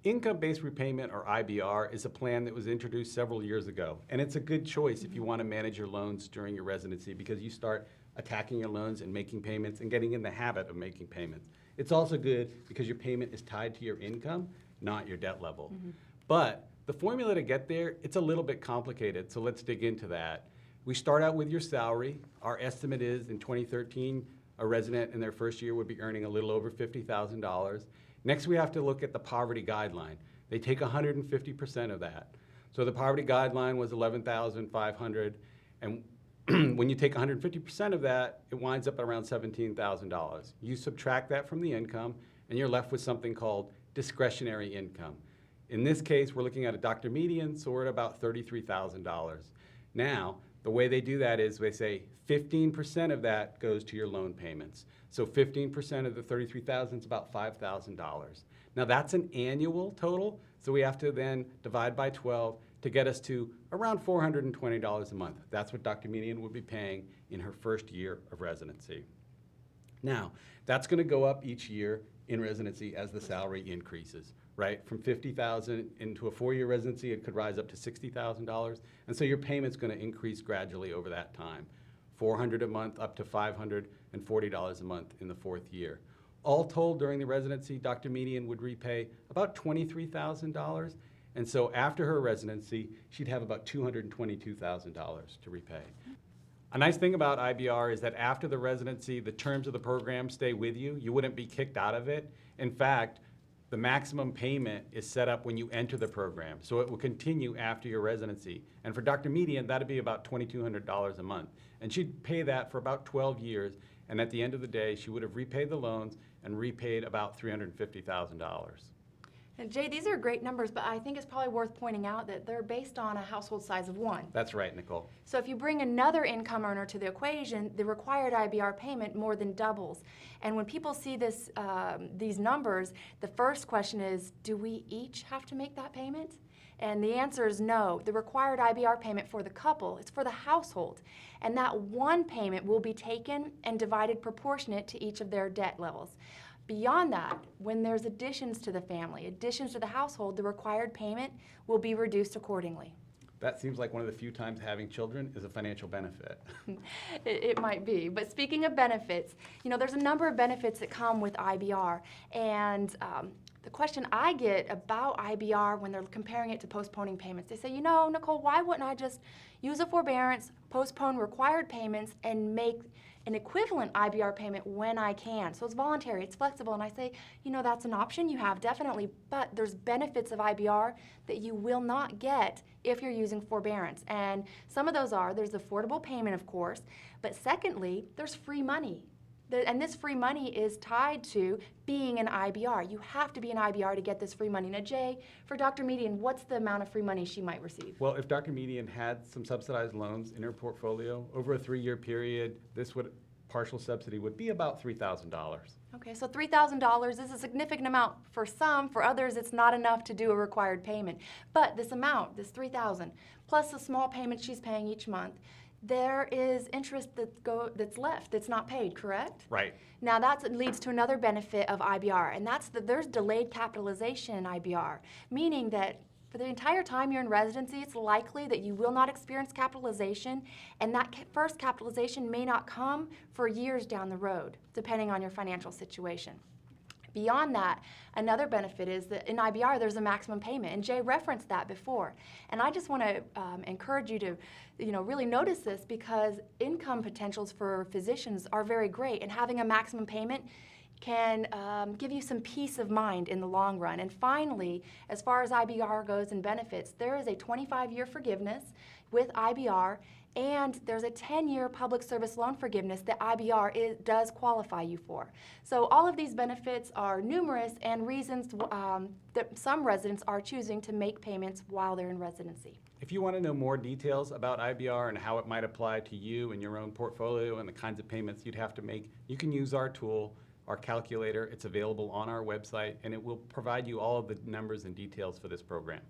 Income-based repayment, or IBR, is a plan that was introduced several years ago, and it's a good choice if you want to manage your loans during your residency because you start attacking your loans and making payments and getting in the habit of making payments. It's also good because your payment is tied to your income, not your debt level. But the formula to get there, it's a little bit complicated, so let's dig into that. We start out with your salary. Our estimate is in 2013, a resident in their first year would be earning a little over $50,000. Next, we have to look at the poverty guideline. They take 150% of that. So the poverty guideline was $11,500, and when you take 150% of that, it winds up at around $17,000. You subtract that from the income, and you're left with something called discretionary income. In this case, we're looking at a Dr. Median, so we're at about $33,000. Now, the way they do that is they say 15% of that goes to your loan payments. So 15% of the $33,000 is about $5,000. Now that's an annual total, so we have to then divide by 12 to get us to around $420 a month. That's what Dr. Median would be paying in her first year of residency. Now, that's going to go up each year in residency as the salary increases, right? From $50,000 into a 4-year residency, it could rise up to $60,000. And so your payment's going to increase gradually over that time. $400 a month up to $540 a month in the 4th year. All told, during the residency, Dr. Median would repay about $23,000. And so after her residency, she'd have about $222,000 to repay. A nice thing about IBR is that after the residency, the terms of the program stay with you. You wouldn't be kicked out of it. In fact, the maximum payment is set up when you enter the program, so it will continue after your residency. And for Dr. Median, that'd be about $2,200 a month. And she'd pay that for about 12 years, and at the end of the day, she would have repaid the loans and repaid about $350,000. And Jay, these are great numbers, but I think it's probably worth pointing out that they're based on a household size of 1. That's right, Nicole. So if you bring another income earner to the equation, the required IBR payment more than doubles. And when people see this, these numbers, the first question is, do we each have to make that payment? And the answer is no. The required IBR payment for the couple is for the household. And that one payment will be taken and divided proportionate to each of their debt levels. Beyond that, when there's additions to the family, additions to the household, the required payment will be reduced accordingly. That seems like one of the few times having children is a financial benefit. It might be. But speaking of benefits, you know, there's a number of benefits that come with IBR. And the question I get about IBR when they're comparing it to postponing payments, they say, you know, Nicole, why wouldn't I just use a forbearance, postpone required payments, and make an equivalent IBR payment when I can? So it's voluntary, it's flexible, and I say, you know, that's an option you have, definitely, but there's benefits of IBR that you will not get if you're using forbearance. And some of those are, there's affordable payment, of course, but secondly, there's free money. And this free money is tied to being an IBR. You have to be an IBR to get this free money. Now, Jay, for Dr. Median, what's the amount of free money she might receive? Well, if Dr. Median had some subsidized loans in her portfolio, over a 3-year period, partial subsidy would be about $3,000. Okay, so $3,000 is a significant amount for some. For others, it's not enough to do a required payment. But this amount, this $3,000, plus the small payment she's paying each month, there is interest that's left, that's not paid, correct? Right. Now that leads to another benefit of IBR, and that's that there's delayed capitalization in IBR, meaning that for the entire time you're in residency, it's likely that you will not experience capitalization, and that first capitalization may not come for years down the road, depending on your financial situation. Beyond that, another benefit is that in IBR there's a maximum payment, and Jay referenced that before. And I just want to encourage you to, really notice this, because income potentials for physicians are very great, and having a maximum payment can give you some peace of mind in the long run. And finally, as far as IBR goes and benefits, there is a 25-year forgiveness with IBR, and there's a 10-year public service loan forgiveness that IBR does qualify you for. So all of these benefits are numerous and reasons that some residents are choosing to make payments while they're in residency. If you want to know more details about IBR and how it might apply to you and your own portfolio and the kinds of payments you'd have to make, you can use our tool, our calculator. It's available on our website, and it will provide you all of the numbers and details for this program.